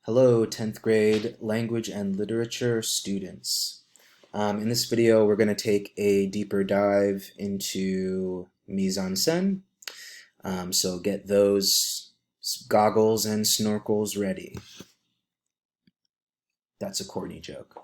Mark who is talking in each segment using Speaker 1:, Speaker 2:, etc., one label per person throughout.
Speaker 1: Hello, 10th grade language and literature students. In this video, we're going to take a deeper dive into mise-en-scène. So get those goggles and snorkels ready. That's a corny joke.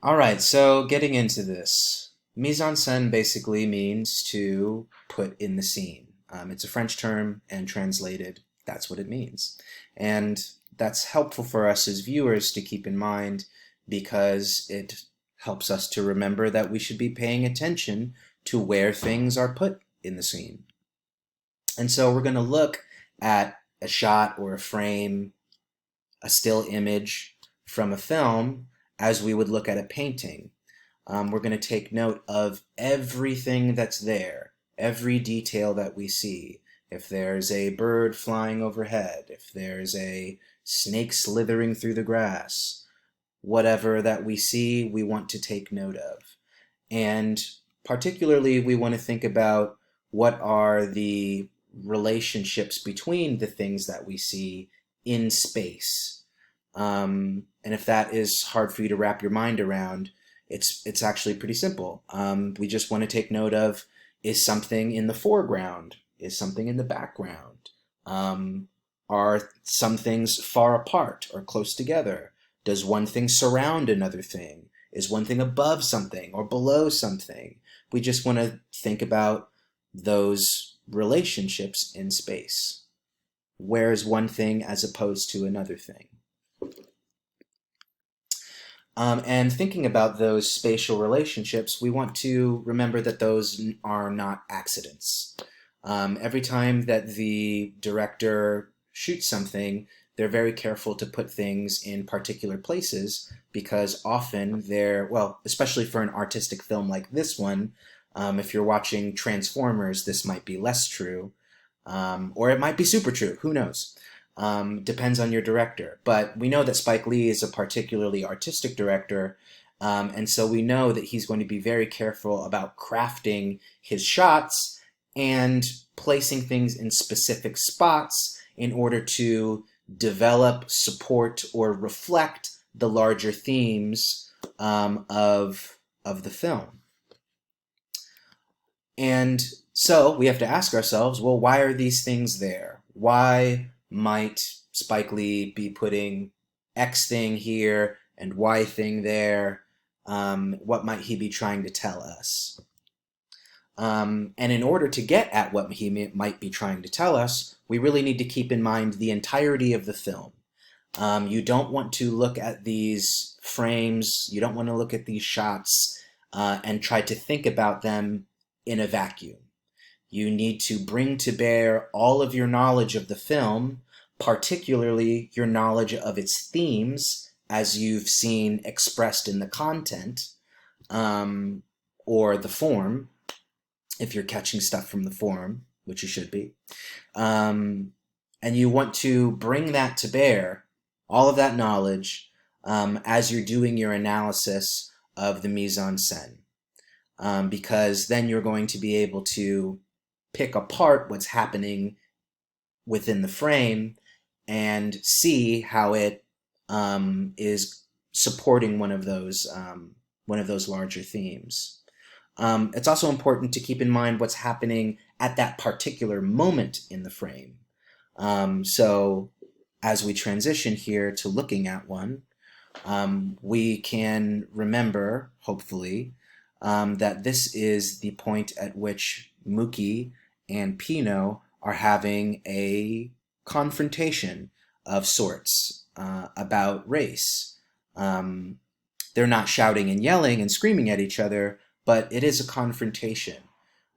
Speaker 1: All right, so getting into this. Mise-en-scène basically means to put in the scene. It's a French term, and translated, that's what it means. And that's helpful for us as viewers to keep in mind because it helps us to remember that we should be paying attention to where things are put in the scene. And so we're going to look at a shot or a frame, a still image from a film as we would look at a painting. We're going to take note of everything that's there, every detail that we see. If there's a bird flying overhead, if there's a snake slithering through the grass, whatever that we see, we want to take note of. And particularly, we want to think about what are the relationships between the things that we see in space. And if that is hard for you to wrap your mind around, it's actually pretty simple. We just want to take note of, is something in the foreground? Is something in the background? Are some things far apart or close together? Does one thing surround another thing? Is one thing above something or below something? We just want to think about those relationships in space. Where is one thing as opposed to another thing? And thinking about those spatial relationships, we want to remember that those are not accidents. Every time that the director shoots something, they're very careful to put things in particular places because often they're, well, especially for an artistic film like this one, if you're watching Transformers, this might be less true, or it might be super true, who knows? Depends on your director. But we know that Spike Lee is a particularly artistic director, and so we know that he's going to be very careful about crafting his shots and placing things in specific spots in order to develop, support, or reflect the larger themes of the film. And so we have to ask ourselves, well, why are these things there? Why might Spike Lee be putting X thing here and Y thing there? What might he be trying to tell us? And in order to get at what he might be trying to tell us, we really need to keep in mind the entirety of the film. You don't want to look at these frames, you don't want to look at these shots and try to think about them in a vacuum. You need to bring to bear all of your knowledge of the film, particularly your knowledge of its themes, as you've seen expressed in the content, or the form, if you're catching stuff from the form, which you should be. And you want to bring that to bear, all of that knowledge, as you're doing your analysis of the mise-en-scène. Because then you're going to be able to pick apart what's happening within the frame and see how it is supporting one of those larger themes. It's also important to keep in mind what's happening at that particular moment in the frame. So as we transition here to looking at one, we can remember, hopefully, that this is the point at which Mookie and Pino are having a confrontation of sorts about race. They're not shouting and yelling and screaming at each other, but it is a confrontation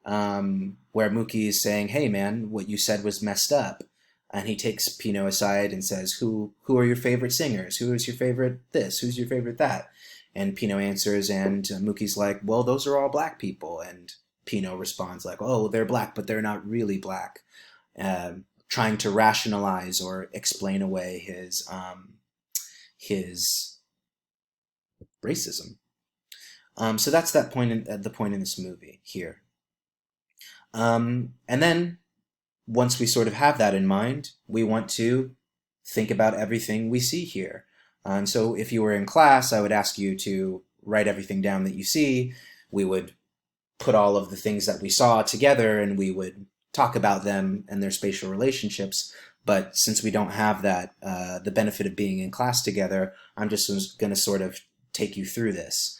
Speaker 1: where Mookie is saying, hey man, what you said was messed up. And he takes Pino aside and says, who are your favorite singers? Who is your favorite this? Who's your favorite that? And Pino answers, and Mookie's like, well, those are all black people. And Pino responds like, oh, they're black, but they're not really black. Trying to rationalize or explain away his racism. So that's that point the point in this movie here. And then once we sort of have that in mind, we want to think about everything we see here. And so if you were in class, I would ask you to write everything down that you see. We would put all of the things that we saw together and we would talk about them and their spatial relationships. But since we don't have that, the benefit of being in class together, I'm just going to sort of take you through this.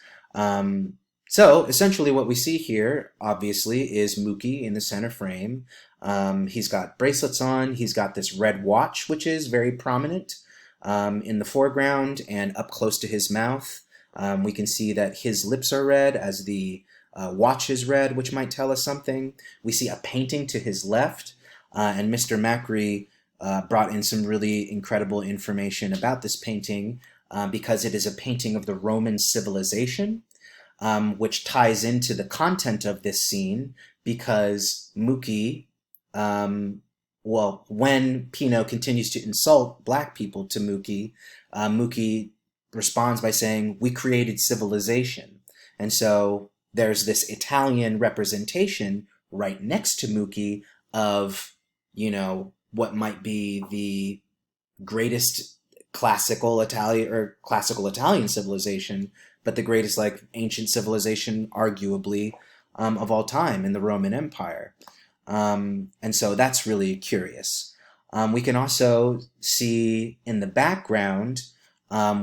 Speaker 1: So essentially what we see here, obviously, is Mookie in the center frame. He's got bracelets on. He's got this red watch, which is very prominent in the foreground and up close to his mouth. We can see that his lips are red as the watch is red, which might tell us something. We see a painting to his left, and Mr. Macri brought in some really incredible information about this painting because it is a painting of the Roman civilization, which ties into the content of this scene because Mookie, when Pino continues to insult black people to Mookie, Mookie responds by saying, "We created civilization." And so there's this Italian representation right next to Mookie of, what might be the greatest classical Italian civilization, but the greatest ancient civilization, arguably, of all time in the Roman Empire. And so that's really curious. We can also see in the background,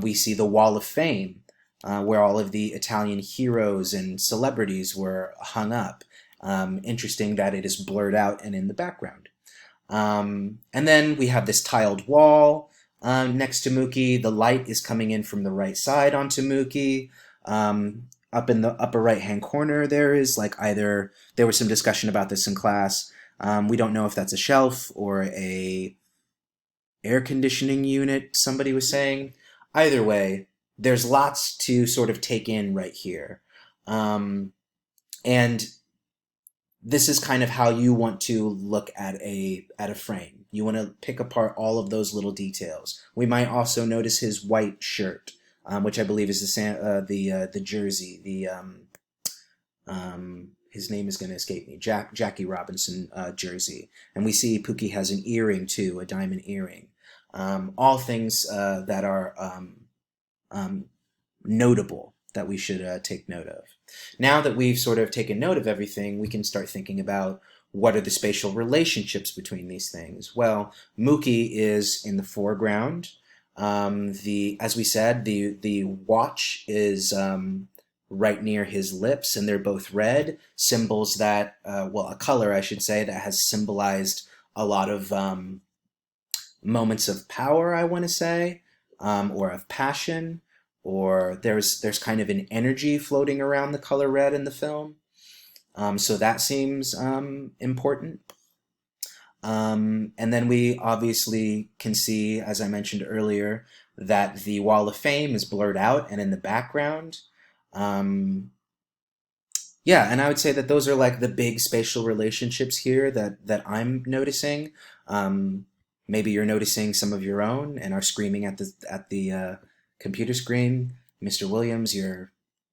Speaker 1: we see the Wall of Fame, where all of the Italian heroes and celebrities were hung up. Interesting that it is blurred out and in the background. And then we have this tiled wall next to Mookie. The light is coming in from the right side onto Mookie. Up in the upper right-hand corner, there was some discussion about this in class. We don't know if that's a shelf or a air conditioning unit, somebody was saying. Either way, there's lots to sort of take in right here. And this is kind of how you want to look at a frame. You want to pick apart all of those little details. We might also notice his white shirt, which I believe is the jersey. His name is going to escape me. Jackie Robinson jersey, and we see Pookie has an earring too, a diamond earring. All things that are notable that we should take note of. Now that we've sort of taken note of everything, we can start thinking about what are the spatial relationships between these things. Well, Mookie is in the foreground. As we said, the watch is right near his lips, and they're both red, symbols that, a color, I should say, that has symbolized a lot of moments of power, I want to say, or of passion, or there's kind of an energy floating around the color red in the film. So that seems important. And then we obviously can see, as I mentioned earlier, that the Wall of Fame is blurred out and in the background. And I would say that those are the big spatial relationships here that I'm noticing. Maybe you're noticing some of your own and are screaming at the computer screen, "Mr. Williams, you're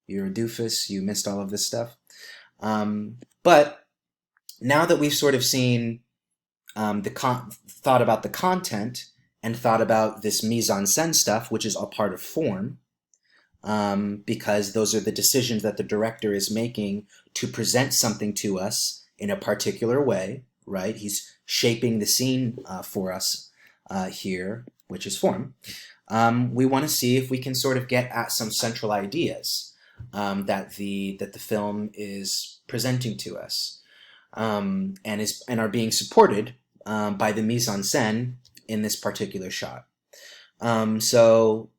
Speaker 1: a doofus. You missed all of this stuff." But now that we've sort of seen thought about the content and thought about this mise-en-scène stuff, which is all part of form, because those are the decisions that the director is making to present something to us in a particular way, right? He's shaping the scene for us here, which is form. We want to see if we can sort of get at some central ideas that the film is presenting to us, and are being supported by the mise-en-scène in this particular shot. So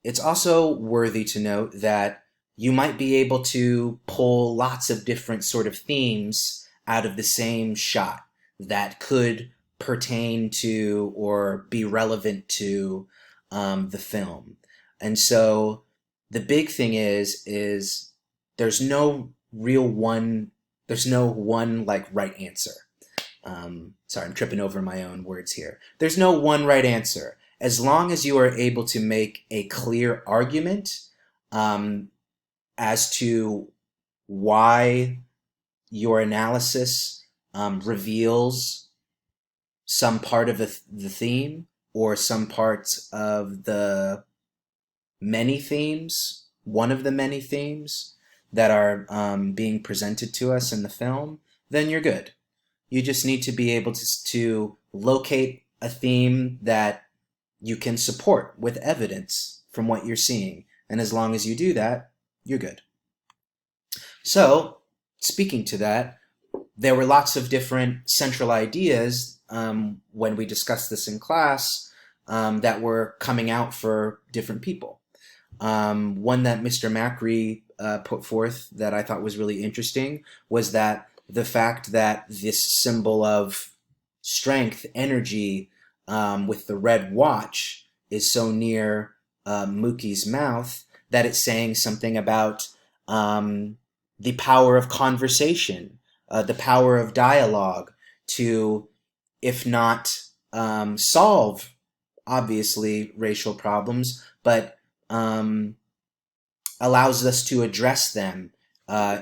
Speaker 1: it's also worthy to note that you might be able to pull lots of different sort of themes out of the same shot that could pertain to or be relevant to the film. And so the big thing is there's no one right answer. Sorry, I'm tripping over my own words here. There's no one right answer. As long as you are able to make a clear argument as to why your analysis reveals some part of the theme, or some parts of the many themes, one of the many themes that are being presented to us in the film, then you're good. You just need to be able to locate a theme that you can support with evidence from what you're seeing. And as long as you do that, you're good. So, speaking to that, there were lots of different central ideas when we discussed this in class that were coming out for different people. One that Mr. Macri put forth that I thought was really interesting was that the fact that this symbol of strength, energy, with the red watch is so near Mookie's mouth that it's saying something about the power of conversation, the power of dialogue to, if not solve, obviously, racial problems, but allows us to address them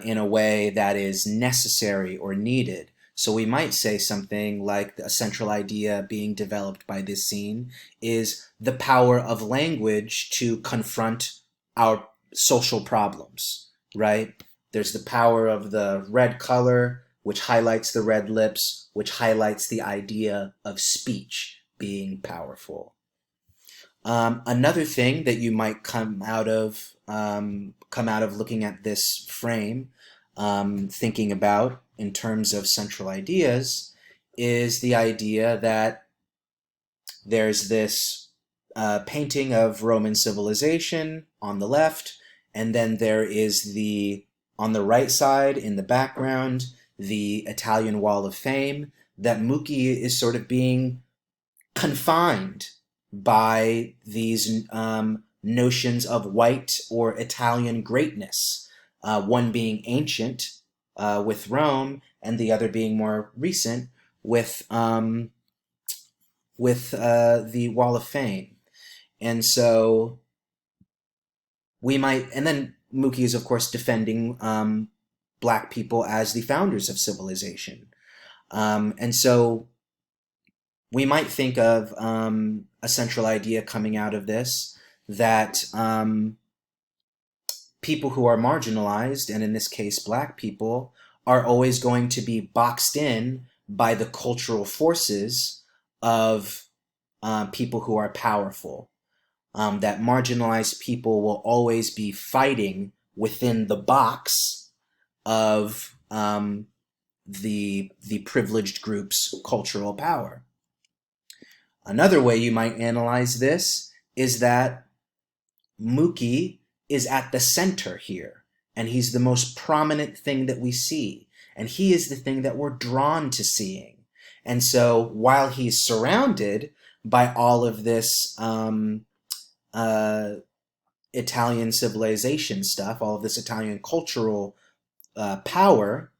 Speaker 1: in a way that is necessary or needed. So we might say something like a central idea being developed by this scene is the power of language to confront our social problems, right? There's the power of the red color, which highlights the red lips, which highlights the idea of speech being powerful. Another thing that you might come out of looking at this frame, thinking about in terms of central ideas, is the idea that there's this painting of Roman civilization on the left, and then there is on the right side in the background, the Italian Wall of Fame, that Mookie is sort of being confined by these notions of white or Italian greatness, one being ancient with Rome, and the other being more recent with the Wall of Fame. And so and then Mookie is of course defending black people as the founders of civilization. And so we might think of a central idea coming out of this that people who are marginalized, and in this case black people, are always going to be boxed in by the cultural forces of people who are powerful. That marginalized people will always be fighting within the box of the privileged group's cultural power. Another way you might analyze this is that Mookie is at the center here, and he's the most prominent thing that we see, and he is the thing that we're drawn to seeing. And so while he's surrounded by all of this Italian civilization stuff, all of this Italian cultural power,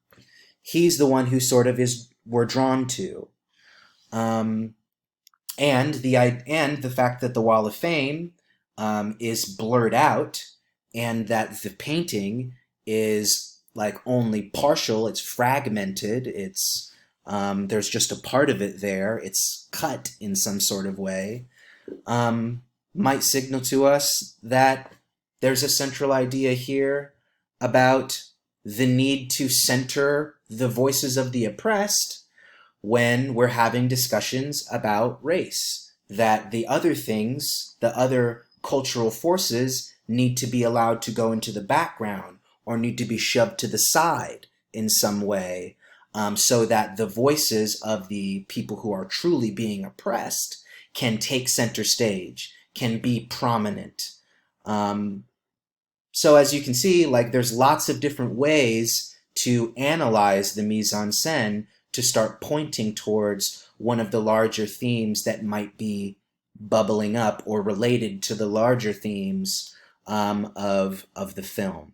Speaker 1: he's the one who sort of we're drawn to. And the fact that the Wall of Fame is blurred out, and that the painting is like only partial, it's fragmented, it's there's just a part of it there, it's cut in some sort of way, might signal to us that there's a central idea here about the need to center the voices of the oppressed when we're having discussions about race, that the other things, the other cultural forces need to be allowed to go into the background or need to be shoved to the side in some way, so that the voices of the people who are truly being oppressed can take center stage, can be prominent. So as you can see, like there's lots of different ways to analyze the mise-en-scène to start pointing towards one of the larger themes that might be bubbling up or related to the larger themes of the film.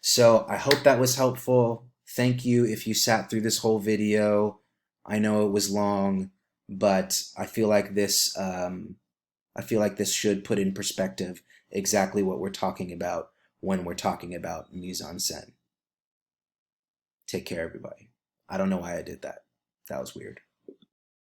Speaker 1: So I hope that was helpful. Thank you if you sat through this whole video. I know it was long, but I feel like this should put in perspective exactly what we're talking about when we're talking about mise-en-scène. Take care, everybody. I don't know why I did that. That was weird.